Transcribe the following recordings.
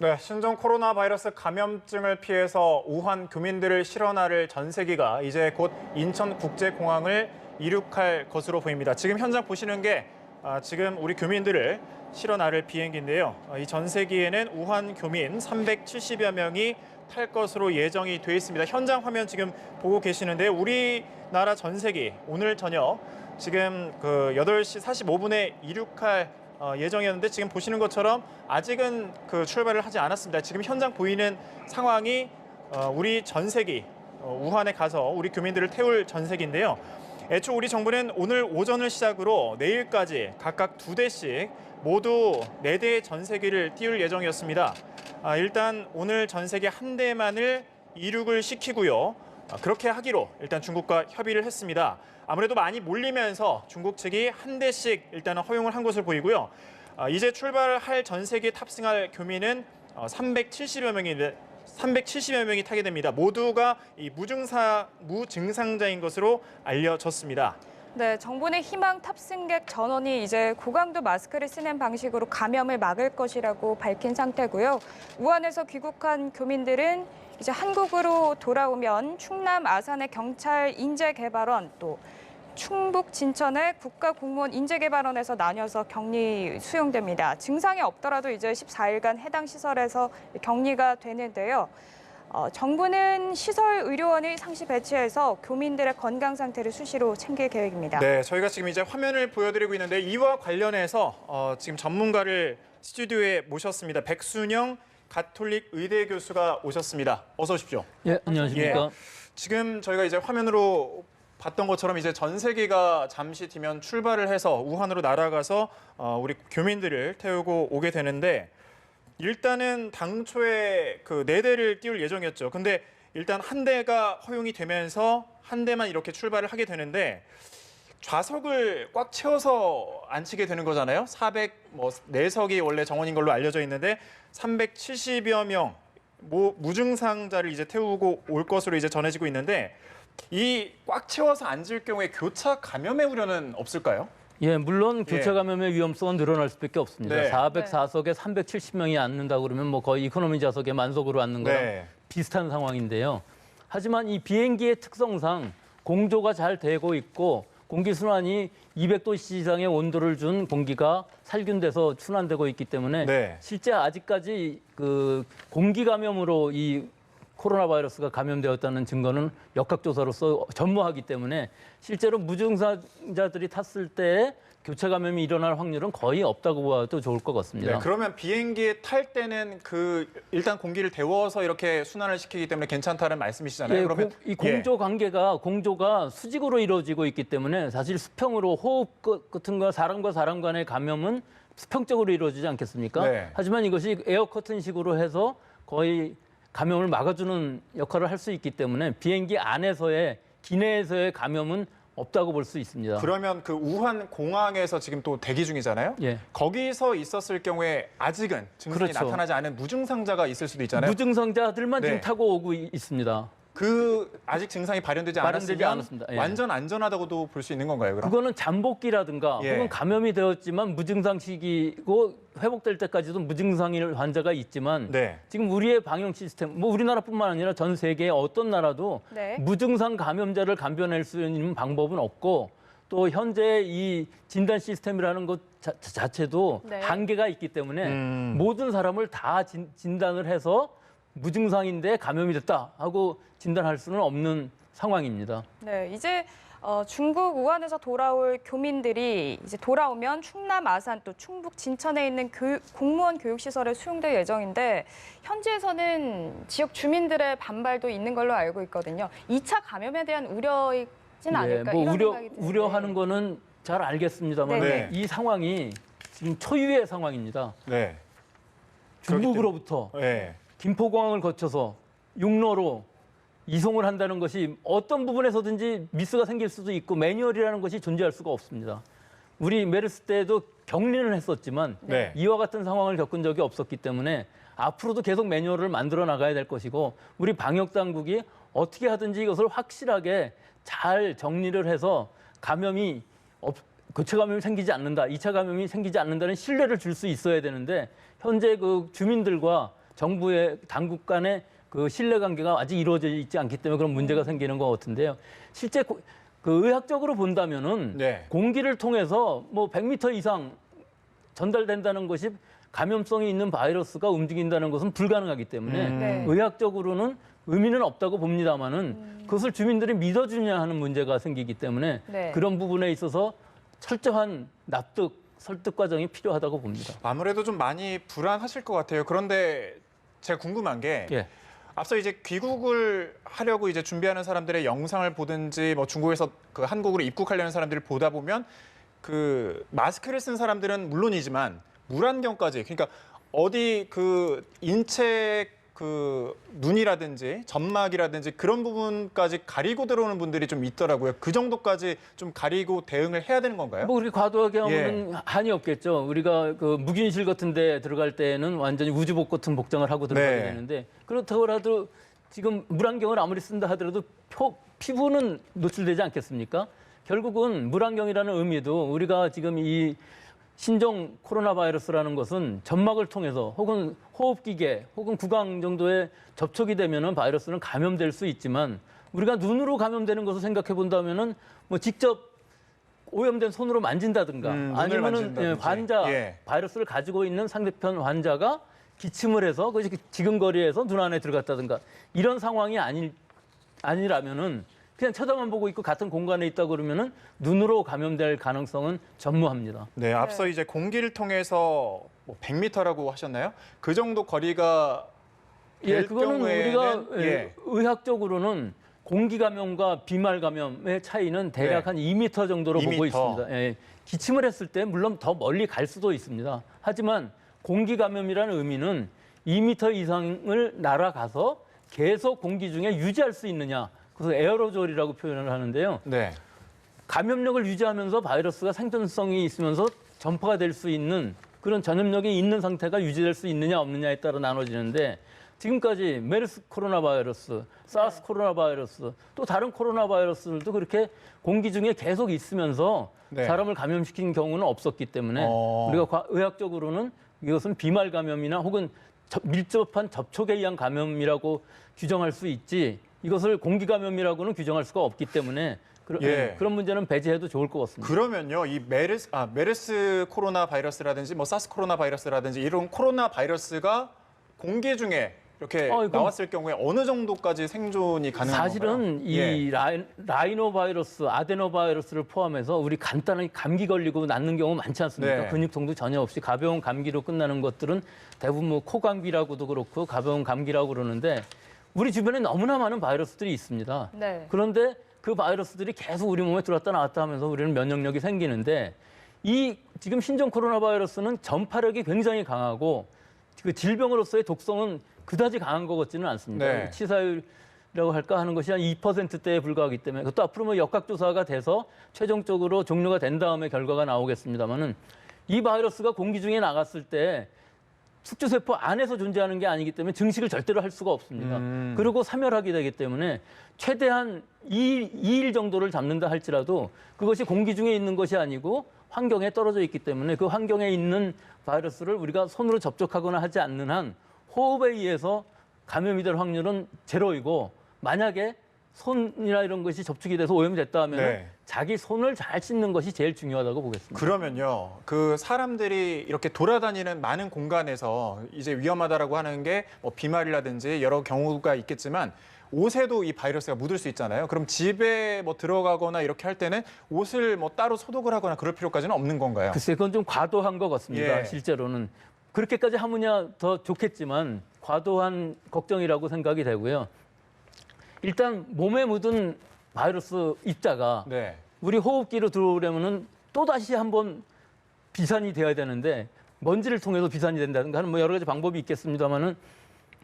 네, 신종 코로나 바이러스 감염증을 피해서 우한 교민들을 실어나를 전세기가 이제 곧 인천국제공항을 이륙할 것으로 보입니다. 지금 현장 보시는 게 지금 우리 교민들을 실어나를 비행기인데요. 이 전세기에는 우한 교민 370여 명이 탈 것으로 예정이 돼 있습니다. 현장 화면 지금 보고 계시는데요. 우리나라 전세기 오늘 저녁 지금 8시 45분에 이륙할 예정이었는데 지금 보시는 것처럼 아직은 출발을 하지 않았습니다. 지금 현장 보이는 상황이 우리 전세기 우한에 가서 우리 교민들을 태울 전세기인데요. 애초 우리 정부는 오늘 오전을 시작으로 내일까지 각각 2대씩 모두 4대의 전세기를 띄울 예정이었습니다. 일단 오늘 전세기 한 대만을 이륙을 시키고요. 그렇게 하기로 일단 중국과 협의를 했습니다. 아무래도 많이 몰리면서 중국 측이 한 대씩 일단은 허용을 한 것으로 보이고요. 이제 출발할 전세기에 탑승할 교민은 370여 명이 타게 됩니다. 모두가 이 무증상자인 것으로 알려졌습니다. 네, 정부 내 희망 탑승객 전원이 이제 고강도 마스크를 쓰는 방식으로 감염을 막을 것이라고 밝힌 상태고요. 우한에서 귀국한 교민들은 이제 한국으로 돌아오면 충남 아산의 경찰 인재개발원 또 충북 진천의 국가공무원 인재개발원에서 나뉘어서 격리 수용됩니다. 증상이 없더라도 이제 14일간 해당 시설에서 격리가 되는데요. 정부는 시설 의료원을 상시 배치해서 교민들의 건강 상태를 수시로 챙길 계획입니다. 네, 저희가 지금 이제 화면을 보여드리고 있는데 이와 관련해서 지금 전문가를 스튜디오에 모셨습니다. 백순영 가톨릭 의대 교수가 오셨습니다. 어서 오십시오. 예, 안녕하십니까. 예, 지금 저희가 이제 화면으로 봤던 것처럼 이제 전세기가 잠시 뒤면 출발을 해서 우한으로 날아가서 우리 교민들을 태우고 오게 되는데 일단은 당초에 4대를 띄울 예정이었죠. 근데 일단 한 대가 허용이 되면서 한 대만 이렇게 출발을 하게 되는데 좌석을 꽉 채워서 앉히게 되는 거잖아요. 404석이 원래 정원인 걸로 알려져 있는데 370여 명 무증상자를 이제 태우고 올 것으로 이제 전해지고 있는데 이 꽉 채워서 앉을 경우에 교차 감염의 우려는 없을까요? 예, 물론 교차 감염의 위험성은 늘어날 수밖에 없습니다. 네. 404석에 370명이 앉는다 그러면 뭐 거의 이코노미 좌석에 만석으로 앉는 거랑 네. 비슷한 상황인데요. 하지만 이 비행기의 특성상 공조가 잘 되고 있고 공기 순환이 200도씨 이상의 온도를 준 공기가 살균돼서 순환되고 있기 때문에 네. 실제 아직까지 공기 감염으로 이 코로나 바이러스가 감염되었다는 증거는 역학조사로서 전무하기 때문에 실제로 무증상자들이 탔을 때 교차 감염이 일어날 확률은 거의 없다고 봐도 좋을 것 같습니다. 네, 그러면 비행기에 탈 때는 일단 공기를 데워서 이렇게 순환을 시키기 때문에 괜찮다는 말씀이시잖아요. 예, 그러면 이 공조 공조가 수직으로 이루어지고 있기 때문에 사실 수평으로 호흡 같은 거 사람과 사람 간의 감염은 수평적으로 이루어지지 않겠습니까? 네. 하지만 이것이 에어 커튼식으로 해서 거의 감염을 막아주는 역할을 할 수 있기 때문에 비행기 안에서의 기내에서의 감염은 없다고 볼 수 있습니다. 그러면 우한 공항에서 지금 또 대기 중이잖아요. 예. 거기서 있었을 경우에 아직은 증상이 그렇죠. 나타나지 않은 무증상자가 있을 수도 있잖아요. 무증상자들만 네. 지금 타고 오고 있습니다. 아직 증상이 발현되지 발현되지 않았으면 않았습니다. 예. 완전 안전하다고도 볼 수 있는 건가요? 그럼? 그거는 잠복기라든가 예. 혹은 감염이 되었지만 무증상 시기고 회복될 때까지도 무증상일 환자가 있지만 네. 지금 우리의 방역 시스템, 뭐 우리나라뿐만 아니라 전 세계의 어떤 나라도 네. 무증상 감염자를 감별할 수 있는 방법은 없고 또 현재 이 진단 시스템이라는 것 자체도 네. 한계가 있기 때문에 모든 사람을 다 진단을 해서 무증상인데 감염이 됐다 하고 진단할 수는 없는 상황입니다. 네, 이제 중국 우한에서 돌아올 교민들이 이제 돌아오면 충남 아산 또 충북 진천에 있는 공무원 교육시설에 수용될 예정인데 현지에서는 지역 주민들의 반발도 있는 걸로 알고 있거든요. 2차 감염에 대한 우려이진 않을까 뭐 이런 생각이 드는데. 우려하는 거는 잘 알겠습니다만 네. 이 상황이 지금 초유의 상황입니다. 네. 중국으로부터 네. 김포공항을 거쳐서 육로로 이송을 한다는 것이 어떤 부분에서든지 미스가 생길 수도 있고 매뉴얼이라는 것이 존재할 수가 없습니다. 우리 메르스 때도 격리는 했었지만 네. 이와 같은 상황을 겪은 적이 없었기 때문에 앞으로도 계속 매뉴얼을 만들어 나가야 될 것이고 우리 방역 당국이 어떻게 하든지 이것을 확실하게 잘 정리를 해서 교차 감염이 생기지 않는다, 2차 감염이 생기지 않는다는 신뢰를 줄 수 있어야 되는데 현재 주민들과 정부의 당국 간의 그 신뢰관계가 아직 이루어져 있지 않기 때문에 그런 문제가 생기는 것 같은데요. 실제 그 의학적으로 본다면은 네. 공기를 통해서 뭐 100m 이상 전달된다는 것이 감염성이 있는 바이러스가 움직인다는 것은 불가능하기 때문에 네. 의학적으로는 의미는 없다고 봅니다만은 그것을 주민들이 믿어주냐 하는 문제가 생기기 때문에 네. 그런 부분에 있어서 철저한 납득, 설득 과정이 필요하다고 봅니다. 아무래도 좀 많이 불안하실 것 같아요. 그런데 제가 궁금한 게 예. 앞서 이제 귀국을 하려고 이제 준비하는 사람들의 영상을 보든지 뭐 중국에서 그 한국으로 입국하려는 사람들을 보다 보면 그 마스크를 쓴 사람들은 물론이지만 물안경까지, 그러니까 어디 그 인체 그 눈이라든지 점막이라든지 그런 부분까지 가리고 들어오는 분들이 좀 있더라고요. 그 정도까지 좀 가리고 대응을 해야 되는 건가요? 뭐 그렇게 과도하게 하면 예. 한이 없겠죠. 우리가 그 무균실 같은 데 들어갈 때는 완전히 우주복 같은 복장을 하고 들어가야 네. 되는데 그렇다고 해도 지금 물안경을 아무리 쓴다 하더라도 피부는 노출되지 않겠습니까? 결국은 물안경이라는 의미도 우리가 지금 이 신종 코로나 바이러스라는 것은 점막을 통해서 혹은 호흡기계 혹은 구강 정도에 접촉이 되면은 바이러스는 감염될 수 있지만 우리가 눈으로 감염되는 것을 생각해 본다면은 뭐 직접 오염된 손으로 만진다든가 눈을 아니면은 만진다든지. 환자 예. 바이러스를 가지고 있는 상대편 환자가 기침을 해서 그 지근거리에서 눈 안에 들어갔다든가 이런 상황이 아니라면은 그냥 쳐다만 보고 있고 같은 공간에 있다 그러면은 눈으로 감염될 가능성은 전무합니다. 네, 앞서 이제 공기를 통해서 뭐 100m라고 하셨나요? 그 정도 거리가 예, 될 그거는 경우에는 우리가 의학적으로는 공기 감염과 비말 감염의 차이는 대략 네. 한 2m 정도로 2m. 보고 있습니다. 예, 기침을 했을 때 물론 더 멀리 갈 수도 있습니다. 하지만 공기 감염이라는 의미는 2m 이상을 날아가서 계속 공기 중에 유지할 수 있느냐. 그래서 에어로졸이라고 표현을 하는데요. 네. 감염력을 유지하면서 바이러스가 생존성이 있으면서 전파가 될 수 있는 그런 전염력이 있는 상태가 유지될 수 있느냐 없느냐에 따라 나눠지는데 지금까지 메르스 코로나 바이러스, 사스 코로나 바이러스, 또 다른 코로나 바이러스들도 그렇게 공기 중에 계속 있으면서 네. 사람을 감염시킨 경우는 없었기 때문에 우리가 의학적으로는 이것은 비말 감염이나 혹은 밀접한 접촉에 의한 감염이라고 규정할 수 있지 이것을 공기 감염이라고는 규정할 수가 없기 때문에 그런 문제는 배제해도 좋을 것 같습니다. 그러면요, 이 메르스 코로나 바이러스라든지 뭐 사스 코로나 바이러스라든지 이런 코로나 바이러스가 공기 중에 이렇게 나왔을 경우에 어느 정도까지 생존이 가능한 사실은 건가요? 이 라이노 바이러스, 아데노 바이러스를 포함해서 우리 간단하게 감기 걸리고 낫는 경우 많지 않습니까? 네. 근육통도 전혀 없이 가벼운 감기로 끝나는 것들은 대부분 뭐 코감기라고도 그렇고 가벼운 감기라고 그러는데 우리 주변에 너무나 많은 바이러스들이 있습니다. 네. 그런데 그 바이러스들이 계속 우리 몸에 들어왔다 나왔다 하면서 우리는 면역력이 생기는데 이 지금 신종 코로나 바이러스는 전파력이 굉장히 강하고 그 질병으로서의 독성은 그다지 강한 것 같지는 않습니다. 네. 치사율이라고 할까 하는 것이 한 2%대에 불과하기 때문에 그것도 앞으로 뭐 역학조사가 돼서 최종적으로 종료가 된 다음에 결과가 나오겠습니다만은 이 바이러스가 공기 중에 나갔을 때 숙주세포 안에서 존재하는 게 아니기 때문에 증식을 절대로 할 수가 없습니다. 그리고 사멸하게 되기 때문에 최대한 2일 정도를 잡는다 할지라도 그것이 공기 중에 있는 것이 아니고 환경에 떨어져 있기 때문에 그 환경에 있는 바이러스를 우리가 손으로 접촉하거나 하지 않는 한 호흡에 의해서 감염이 될 확률은 제로이고 만약에 손이나 이런 것이 접촉이 돼서 오염이 됐다 하면 네. 자기 손을 잘 씻는 것이 제일 중요하다고 보겠습니다. 그러면요, 그 사람들이 이렇게 돌아다니는 많은 공간에서 이제 위험하다라고 하는 게 뭐 비말이라든지 여러 경우가 있겠지만 옷에도 이 바이러스가 묻을 수 있잖아요. 그럼 집에 뭐 들어가거나 이렇게 할 때는 옷을 뭐 따로 소독을 하거나 그럴 필요까지는 없는 건가요? 글쎄, 그건 좀 과도한 것 같습니다. 예. 실제로는. 그렇게까지 하느냐 더 좋겠지만 과도한 걱정이라고 생각이 되고요. 일단 몸에 묻은 바이러스 입자가 네. 우리 호흡기로 들어오려면은 또다시 한번 비산이 되어야 되는데 먼지를 통해서 비산이 된다든가 하는 뭐 여러 가지 방법이 있겠습니다만은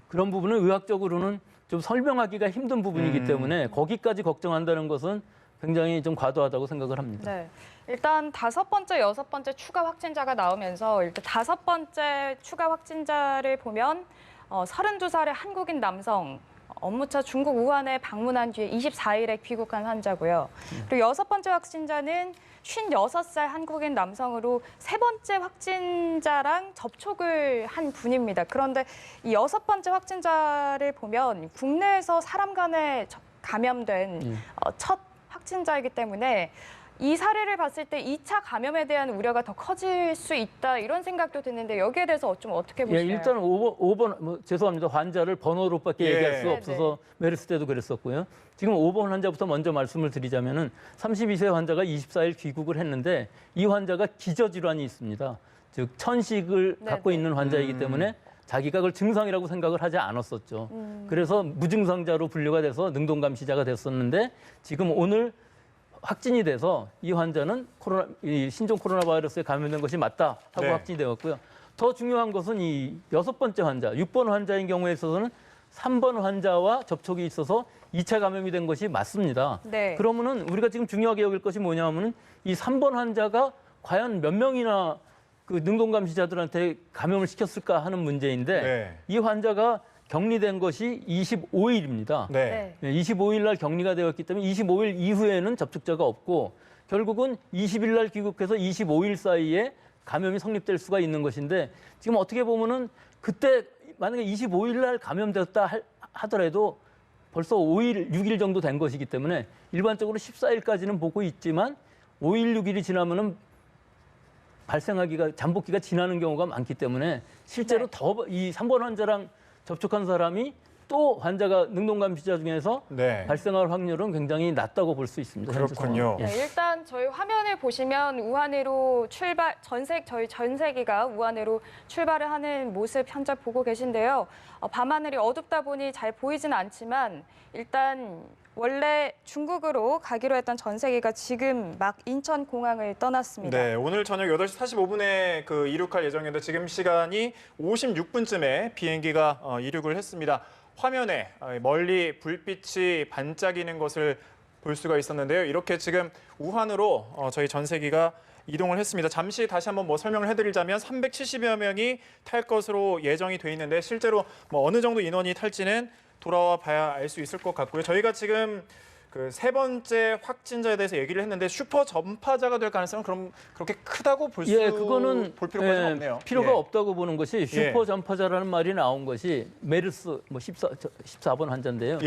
그런 부분은 의학적으로는 좀 설명하기가 힘든 부분이기 때문에 거기까지 걱정한다는 것은 굉장히 좀 과도하다고 생각을 합니다. 네. 일단 5번째, 6번째 추가 확진자가 나오면서 일단 5번째 추가 확진자를 보면 32살의 한국인 남성 업무차 중국 우한에 방문한 뒤에 24일에 귀국한 환자고요. 그리고 6번째 확진자는 56살 한국인 남성으로 3번째 확진자랑 접촉을 한 분입니다. 그런데 이 6번째 확진자를 보면 국내에서 사람 간에 감염된 첫 확진자이기 때문에 이 사례를 봤을 때 2차 감염에 대한 우려가 더 커질 수 있다 이런 생각도 드는데 여기에 대해서 좀 어떻게 보시나요? 일단 5번 죄송합니다. 환자를 번호로밖에 얘기할 수 없어서 메르스 때도 그랬었고요. 지금 5번 환자부터 먼저 말씀을 드리자면은 32세 환자가 24일 귀국을 했는데 이 환자가 기저질환이 있습니다. 즉 천식을 갖고 있는 환자이기 때문에 자기가 그걸 증상이라고 생각을 하지 않았었죠. 그래서 무증상자로 분류가 돼서 능동감시자가 됐었는데 지금 오늘 확진이 돼서 이 환자는 이 신종 코로나 바이러스에 감염된 것이 맞다 하고 확진이 되었고요. 더 중요한 것은 이 6번째 환자, 6번 환자인 경우에 있어서는 3번 환자와 접촉이 있어서 2차 감염이 된 것이 맞습니다. 네. 그러면은 우리가 지금 중요하게 여길 것이 뭐냐면은 이 3번 환자가 과연 몇 명이나 그 능동감시자들한테 감염을 시켰을까 하는 문제인데 이 환자가 격리된 것이 25일입니다. 네. 25일 날 격리가 되었기 때문에 25일 이후에는 접촉자가 없고 결국은 20일 날 귀국해서 25일 사이에 감염이 성립될 수가 있는 것인데 지금 어떻게 보면은 그때 만약에 25일 날 감염되었다 하더라도 벌써 5일, 6일 정도 된 것이기 때문에 일반적으로 14일까지는 보고 있지만 5일, 6일이 지나면은 발생하기가 잠복기가 지나는 경우가 많기 때문에 실제로 더 이 3번 환자랑 접촉한 사람이 또 환자가 능동감시자 중에서 발생할 확률은 굉장히 낮다고 볼 수 있습니다. 그렇군요. 네, 일단 저희 화면을 보시면 우한으로 저희 전세기가 우한으로 출발을 하는 모습 현재 보고 계신데요. 밤하늘이 어둡다 보니 잘 보이지는 않지만 일단 원래 중국으로 가기로 했던 전세기가 지금 막 인천공항을 떠났습니다. 네, 오늘 저녁 8시 45분에 이륙할 예정인데 지금 시간이 56분쯤에 비행기가 이륙을 했습니다. 화면에 멀리 불빛이 반짝이는 것을 볼 수가 있었는데요. 이렇게 지금 우한으로 저희 전세기가 이동을 했습니다. 잠시 다시 한번 설명을 해드리자면 370여 명이 탈 것으로 예정이 돼 있는데 실제로 어느 정도 인원이 탈지는 돌아와 봐야 알 수 있을 것 같고요. 저희가 지금 그 3번째 확진자에 대해서 얘기를 했는데 슈퍼 전파자가 될 가능성은 그럼 그렇게 크다고 볼 필요가 없네요. 필요가 없다고 보는 것이 슈퍼 전파자라는 말이 나온 것이 메르스 14번 환자인데요.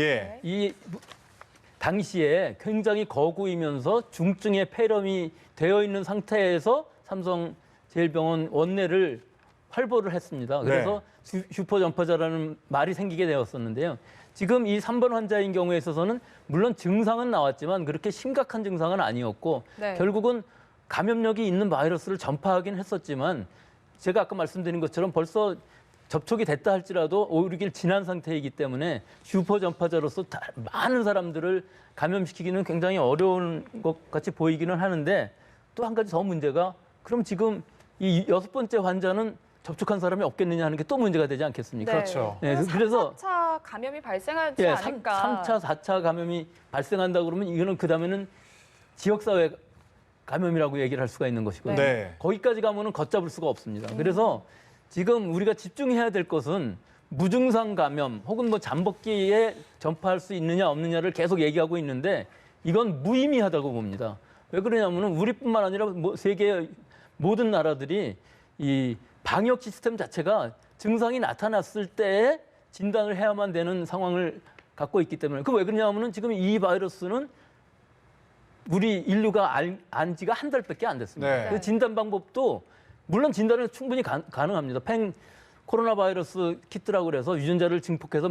이 당시에 굉장히 거구이면서 중증의 폐렴이 되어 있는 상태에서 삼성제일병원 원내를 활보를 했습니다. 그래서 슈퍼 전파자라는 말이 생기게 되었었는데요. 지금 이 3번 환자인 경우에 있어서는 물론 증상은 나왔지만 그렇게 심각한 증상은 아니었고 결국은 감염력이 있는 바이러스를 전파하긴 했었지만 제가 아까 말씀드린 것처럼 벌써 접촉이 됐다 할지라도 5, 6일 지난 상태이기 때문에 슈퍼 전파자로서 많은 사람들을 감염시키기는 굉장히 어려운 것 같이 보이기는 하는데 또 한 가지 더 문제가 그럼 지금 이 6번째 환자는 접촉한 사람이 없겠느냐 하는 게 또 문제가 되지 않겠습니까? 그렇죠. 네, 그래서 4차 감염이 발생하지 않을까. 3차, 4차 감염이 발생한다 그러면 이거는 그다음에는 지역사회 감염이라고 얘기를 할 수가 있는 것이거든요. 거기까지 가면은 걷잡을 수가 없습니다. 그래서 지금 우리가 집중해야 될 것은 무증상 감염 혹은 잠복기에 전파할 수 있느냐 없느냐를 계속 얘기하고 있는데 이건 무의미하다고 봅니다. 왜 그러냐면은 우리뿐만 아니라 세계 모든 나라들이 이 방역 시스템 자체가 증상이 나타났을 때 진단을 해야만 되는 상황을 갖고 있기 때문에 그 왜 그러냐면은 지금 이 바이러스는 우리 인류가 안 지가 한 달밖에 안 됐습니다. 그 진단 방법도 물론 진단은 충분히 가능합니다. 코로나 바이러스 키트라고 그래서 유전자를 증폭해서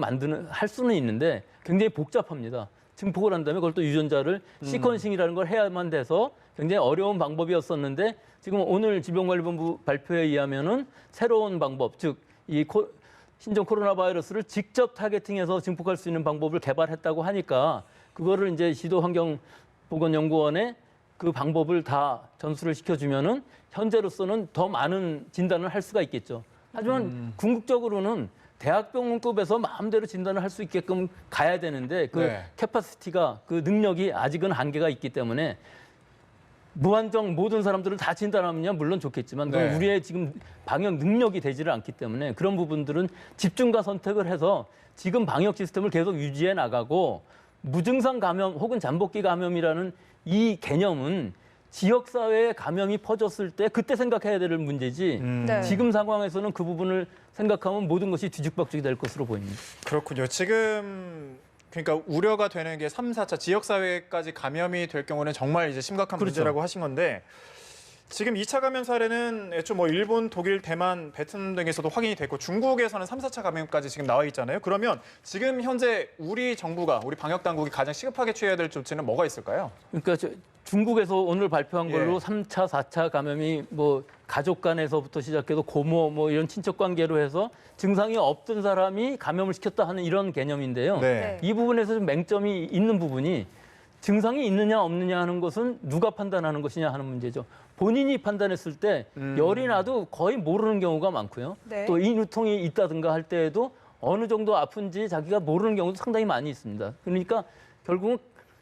할 수는 있는데 굉장히 복잡합니다. 증폭을 한 다음에 그걸 또 유전자를 시퀀싱이라는 걸 해야만 돼서 굉장히 어려운 방법이었었는데 지금 오늘 질병관리본부 발표에 의하면은 새로운 방법, 즉 이 신종 코로나 바이러스를 직접 타겟팅해서 증폭할 수 있는 방법을 개발했다고 하니까 그거를 이제 시도환경보건연구원에 그 방법을 다 전수를 시켜주면은 현재로서는 더 많은 진단을 할 수가 있겠죠. 하지만 궁극적으로는 대학병원급에서 마음대로 진단을 할 수 있게끔 가야 되는데 그 캐파시티가 그 능력이 아직은 한계가 있기 때문에 무한정 모든 사람들을 다 진단하면 물론 좋겠지만 그건 네. 우리의 지금 방역 능력이 되지를 않기 때문에 그런 부분들은 집중과 선택을 해서 지금 방역 시스템을 계속 유지해 나가고 무증상 감염 혹은 잠복기 감염이라는 이 개념은 지역사회에 감염이 퍼졌을 때 그때 생각해야 될 문제지 네. 지금 상황에서는 그 부분을 생각하면 모든 것이 뒤죽박죽이 될 것으로 보입니다. 그렇군요. 지금 그러니까 우려가 되는 게 3, 4차 지역사회까지 감염이 될 경우는 정말 이제 심각한 그렇죠. 문제라고 하신 건데 지금 2차 감염 사례는 애초 뭐 일본, 독일, 대만, 베트남 등에서도 확인이 됐고 중국에서는 3, 4차 감염까지 지금 나와 있잖아요. 그러면 지금 현재 우리 정부가, 우리 방역 당국이 가장 시급하게 취해야 될 조치는 뭐가 있을까요? 그러니까 중국에서 오늘 발표한 걸로 예. 3차, 4차 감염이 뭐 가족 간에서부터 시작해서 고모 뭐 이런 친척 관계로 해서 증상이 없던 사람이 감염을 시켰다 하는 이런 개념인데요. 네. 이 부분에서 좀 맹점이 있는 부분이 증상이 있느냐 없느냐 하는 것은 누가 판단하는 것이냐 하는 문제죠. 본인이 판단했을 때 열이 나도 거의 모르는 경우가 많고요. 네. 또 이 누통이 있다든가 할 때에도 어느 정도 아픈지 자기가 모르는 경우도 상당히 많이 있습니다. 그러니까 결국은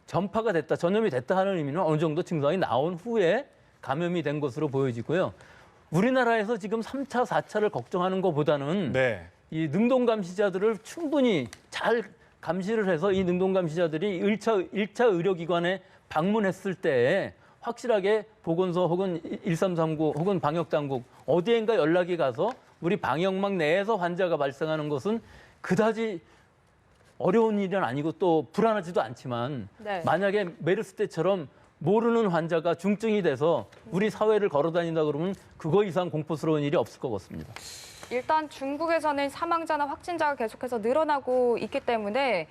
전파가 됐다, 전염이 됐다 하는 의미는 어느 정도 증상이 나온 후에 감염이 된 것으로 보여지고요. 우리나라에서 지금 3차, 4차를 걱정하는 것보다는 네. 이 능동 감시자들을 충분히 잘 감시를 해서 이 능동 감시자들이 1차 의료기관에 방문했을 때 확실하게 보건소 혹은 1339 혹은 방역당국 어디엔가 연락이 가서 우리 방역망 내에서 환자가 발생하는 것은 그다지 어려운 일은 아니고 또 불안하지도 않지만 네. 만약에 메르스 때처럼 모르는 환자가 중증이 돼서 우리 사회를 걸어다닌다 그러면 그거 이상 공포스러운 일이 없을 것 같습니다. 일단 중국에서는 사망자나 확진자가 계속해서 늘어나고 있기 때문에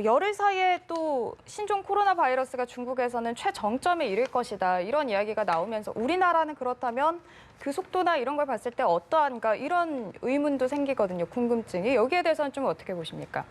열흘 사이에 또 신종 코로나 바이러스가 중국에서는 최정점에 이를 것이다 이런 이야기가 나오면서 우리나라는 그렇다면 그 속도나 이런 걸 봤을 때 어떠한가 이런 의문도 생기거든요. 궁금증이. 여기에 대해서는 좀 어떻게 보십니까?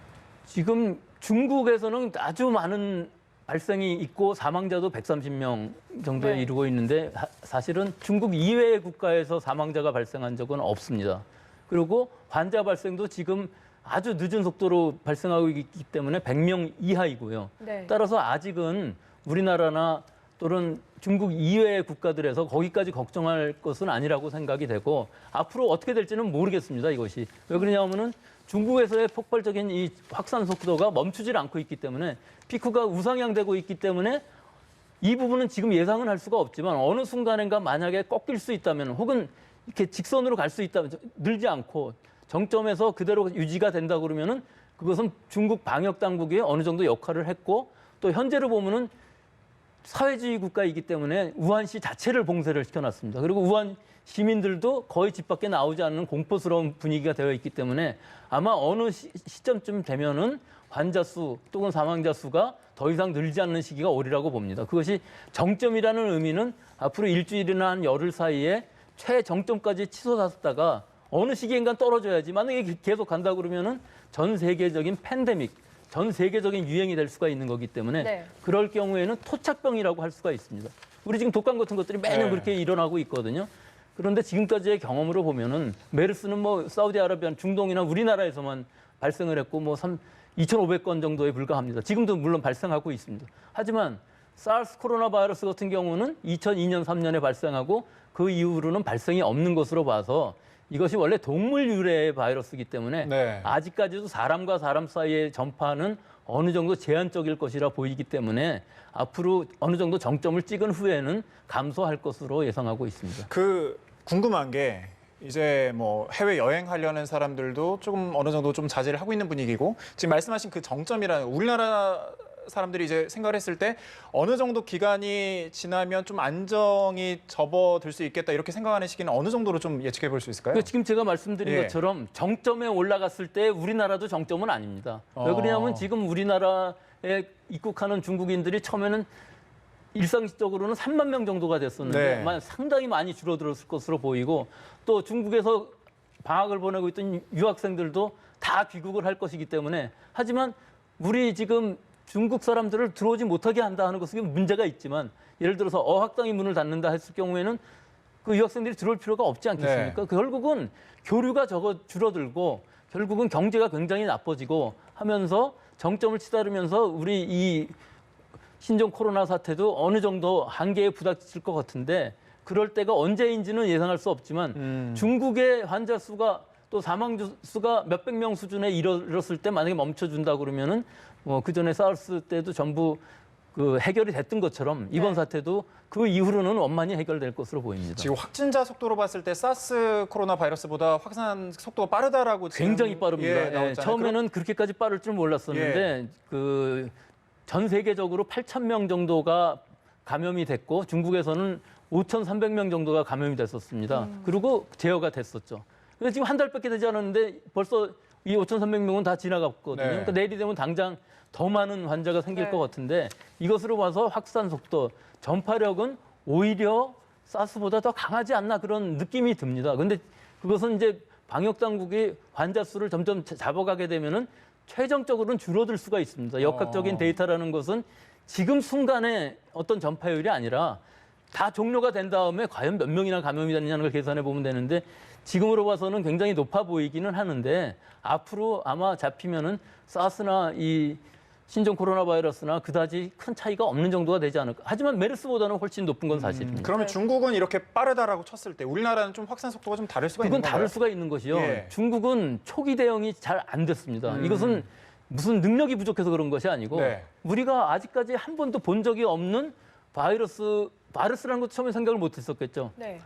지금 중국에서는 아주 많은 발생이 있고 사망자도 130명 정도에 네. 이르고 있는데 사실은 중국 이외의 국가에서 사망자가 발생한 적은 없습니다. 그리고 환자 발생도 지금 아주 늦은 속도로 발생하고 있기 때문에 100명 이하이고요. 네. 따라서 아직은 우리나라나 또는 중국 이외의 국가들에서 거기까지 걱정할 것은 아니라고 생각이 되고 앞으로 어떻게 될지는 모르겠습니다. 이것이. 왜 그러냐면은 중국에서의 폭발적인 이 확산 속도가 멈추질 않고 있기 때문에 피크가 우상향되고 있기 때문에 이 부분은 지금 예상은 할 수가 없지만 어느 순간인가 만약에 꺾일 수 있다면 혹은 이렇게 직선으로 갈 수 있다면 늘지 않고 정점에서 그대로 유지가 된다 그러면은 그것은 중국 방역 당국이 어느 정도 역할을 했고 또 현재로 보면은 사회주의 국가이기 때문에 우한시 자체를 봉쇄를 시켜놨습니다. 그리고 우한 시민들도 거의 집 밖에 나오지 않는 공포스러운 분위기가 되어 있기 때문에 아마 어느 시점쯤 되면은 환자 수 또는 사망자 수가 더 이상 늘지 않는 시기가 오리라고 봅니다. 그것이 정점이라는 의미는 앞으로 일주일이나 한 열흘 사이에 최정점까지 치솟았다가 어느 시기인가 떨어져야지. 만약에 계속 간다 그러면은 전 세계적인 팬데믹, 전 세계적인 유행이 될 수가 있는 거기 때문에 네. 그럴 경우에는 토착병이라고 할 수가 있습니다. 우리 지금 독감 같은 것들이 매년 네. 그렇게 일어나고 있거든요. 그런데 지금까지의 경험으로 보면은 메르스는 뭐 사우디아라비아, 중동이나 우리나라에서만 발생을 했고 뭐 2,500건 정도에 불과합니다. 지금도 물론 발생하고 있습니다. 하지만 사르스 코로나 바이러스 같은 경우는 2002년, 3년에 발생하고 그 이후로는 발생이 없는 것으로 봐서 이것이 원래 동물 유래의 바이러스이기 때문에 네. 아직까지도 사람과 사람 사이의 전파는 어느 정도 제한적일 것이라 보이기 때문에 앞으로 어느 정도 정점을 찍은 후에는 감소할 것으로 예상하고 있습니다. 궁금한 게 이제 뭐 해외 여행하려는 사람들도 조금 어느 정도 좀 자제를 하고 있는 분위기고 지금 말씀하신 그 정점이라는 우리나라 사람들이 이제 생각을 했을 때 어느 정도 기간이 지나면 좀 안정이 접어들 수 있겠다 이렇게 생각하는 시기는 어느 정도로 좀 예측해 볼 수 있을까요? 그러니까 지금 제가 말씀드린 예. 것처럼 정점에 올라갔을 때 우리나라도 정점은 아닙니다. 왜 그러냐면 지금 우리나라에 입국하는 중국인들이 처음에는 일상적으로는 3만 명 정도가 됐었는데 네. 상당히 많이 줄어들었을 것으로 보이고 또 중국에서 방학을 보내고 있던 유학생들도 다 귀국을 할 것이기 때문에 하지만 우리 지금 중국 사람들을 들어오지 못하게 한다 하는 것은 문제가 있지만 예를 들어서 어학당이 문을 닫는다 했을 경우에는 그 유학생들이 들어올 필요가 없지 않겠습니까? 네. 결국은 교류가 줄어들고 결국은 경제가 굉장히 나빠지고 하면서 정점을 치달으면서 우리 이 신종 코로나 사태도 어느 정도 한계에 부닥칠 것 같은데 그럴 때가 언제인지는 예상할 수 없지만 중국의 환자 수가 또 사망 수가 몇백 명 수준에 이르렀을 때 만약에 멈춰준다 그러면은 그 전에 사우스 때도 전부 그 해결이 됐던 것처럼 이번 네. 사태도 그 이후로는 원만히 해결될 것으로 보입니다. 지금 확진자 속도로 봤을 때 사스 코로나 바이러스보다 확산 속도가 빠르다라고 지금 굉장히 빠릅니다. 예, 예, 나왔잖아요. 처음에는 그렇게까지 빠를 줄 몰랐었는데 그 전 세계적으로 8,000명 정도가 감염이 됐고 중국에서는 5,300명 정도가 감염이 됐었습니다. 그리고 제어가 됐었죠. 근데 지금 한 달밖에 되지 않았는데 벌써 이 5,300명은 다 지나갔거든요. 네. 그러니까 내일이 되면 당장 더 많은 환자가 생길 네. 것 같은데 이것으로 봐서 확산 속도, 전파력은 오히려 사스보다 더 강하지 않나 그런 느낌이 듭니다. 근데 그것은 이제 방역 당국이 환자 수를 점점 잡아가게 되면은 최종적으로는 줄어들 수가 있습니다. 역학적인 데이터라는 것은 지금 순간에 어떤 전파율이 아니라 다 종료가 된 다음에 과연 몇 명이나 감염이 됐느냐는 걸 계산해 보면 되는데 지금으로 봐서는 굉장히 높아 보이기는 하는데 앞으로 아마 잡히면은 사스나 이 신종 코로나 바이러스나 그다지 큰 차이가 없는 정도가 되지 않을까. 하지만 메르스보다는 훨씬 높은 건 사실입니다. 그러면 중국은 이렇게 빠르다라고 쳤을 때 우리나라는 좀 확산 속도가 좀 다를 수가 그건 있는 건가요? 다를 수가 있는 것이요. 예. 중국은 초기 대응이 잘 안 됐습니다. 이것은 무슨 능력이 부족해서 그런 것이 아니고 네. 우리가 아직까지 한 번도 본 적이 없는 바이러스라는 것도 처음에 생각을 못 했었겠죠. 네.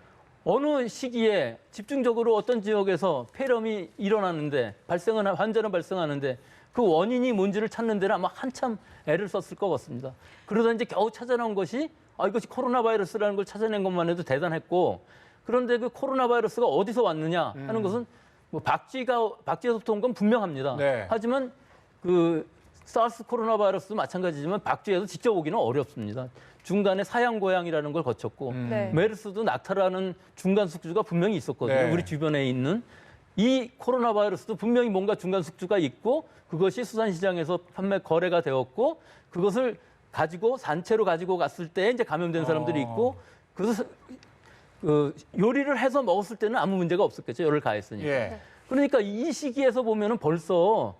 어느 시기에 집중적으로 어떤 지역에서 폐렴이 일어나는데 환자는 발생하는데 그 원인이 뭔지를 찾는 데는 아마 한참 애를 썼을 것 같습니다. 그러다 이제 겨우 찾아낸 것이 이것이 코로나 바이러스라는 걸 찾아낸 것만 해도 대단했고 그런데 그 코로나 바이러스가 어디서 왔느냐 하는 것은 뭐 박쥐에서부터 온 건 분명합니다. 네. 하지만 그 사스 코로나 바이러스도 마찬가지지만 박쥐에서 직접 오기는 어렵습니다. 중간에 사양 고양이라는 걸 거쳤고 네. 메르스도 낙타라는 중간 숙주가 분명히 있었거든요. 네. 우리 주변에 있는 이 코로나 바이러스도 분명히 뭔가 중간 숙주가 있고 그것이 수산시장에서 거래가 되었고 그것을 가지고 산채로 가지고 갔을 때 이제 감염된 사람들이 있고 그것을 요리를 해서 먹었을 때는 아무 문제가 없었겠죠. 열을 가했으니까. 예. 그러니까 이 시기에서 보면은 벌써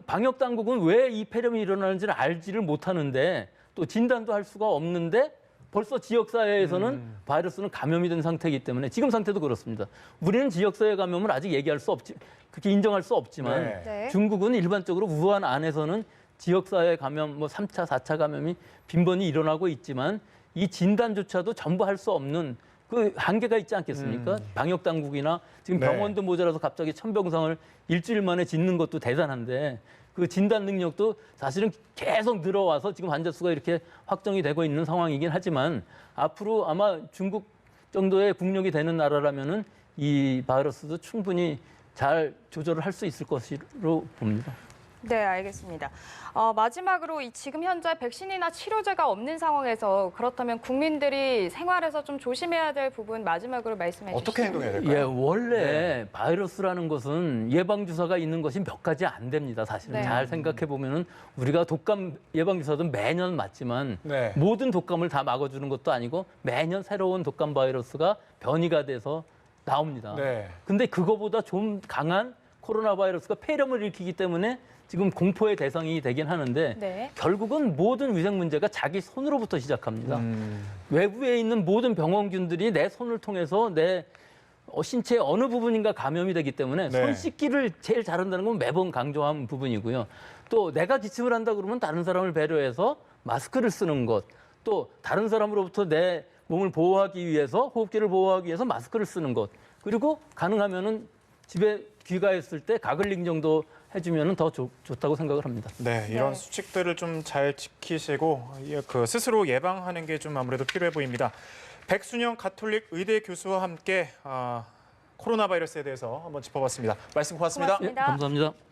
방역 당국은 왜 이 폐렴이 일어나는지를 알지를 못하는데 또 진단도 할 수가 없는데 벌써 지역사회에서는 바이러스는 감염이 된 상태이기 때문에 지금 상태도 그렇습니다. 우리는 지역사회 감염을 아직 얘기할 수 없지, 그렇게 인정할 수 없지만 네. 네. 중국은 일반적으로 우한 안에서는 지역사회 감염, 뭐 3차, 4차 감염이 빈번히 일어나고 있지만 이 진단조차도 전부 할 수 없는 그 한계가 있지 않겠습니까? 방역 당국이나 지금 네. 병원도 모자라서 갑자기 천병상을 일주일 만에 짓는 것도 대단한데 그 진단 능력도 사실은 계속 늘어와서 지금 환자 수가 이렇게 확정이 되고 있는 상황이긴 하지만 앞으로 아마 중국 정도의 국력이 되는 나라라면은 이 바이러스도 충분히 잘 조절을 할 수 있을 것으로 봅니다. 네, 알겠습니다. 마지막으로 지금 현재 백신이나 치료제가 없는 상황에서 그렇다면 국민들이 생활에서 좀 조심해야 될 부분 마지막으로 말씀해 주시죠. 어떻게 행동해야 될까요? 예, 원래 바이러스라는 것은 예방주사가 있는 것이 몇 가지 안 됩니다. 사실은 네. 잘 생각해 보면은 우리가 독감 예방주사도 매년 맞지만 네. 모든 독감을 다 막아주는 것도 아니고 매년 새로운 독감 바이러스가 변이가 돼서 나옵니다. 네. 근데 그거보다 좀 강한 코로나 바이러스가 폐렴을 일으키기 때문에 지금 공포의 대상이 되긴 하는데 네. 결국은 모든 위생 문제가 자기 손으로부터 시작합니다. 외부에 있는 모든 병원균들이 내 손을 통해서 내 신체의 어느 부분인가 감염이 되기 때문에 네. 손 씻기를 제일 잘한다는 건 매번 강조한 부분이고요. 또 내가 기침을 한다 그러면 다른 사람을 배려해서 마스크를 쓰는 것, 또 다른 사람으로부터 내 몸을 보호하기 위해서 호흡기를 보호하기 위해서 마스크를 쓰는 것, 그리고 가능하면은 집에 귀가했을 때 가글링 정도 해주면 더 좋다고 생각을 합니다. 네, 이런 네. 수칙들을 좀 잘 지키시고 그 스스로 예방하는 게 좀 아무래도 필요해 보입니다. 백순영 가톨릭 의대 교수와 함께 코로나 바이러스에 대해서 한번 짚어봤습니다. 말씀 고맙습니다. 고맙습니다. 감사합니다.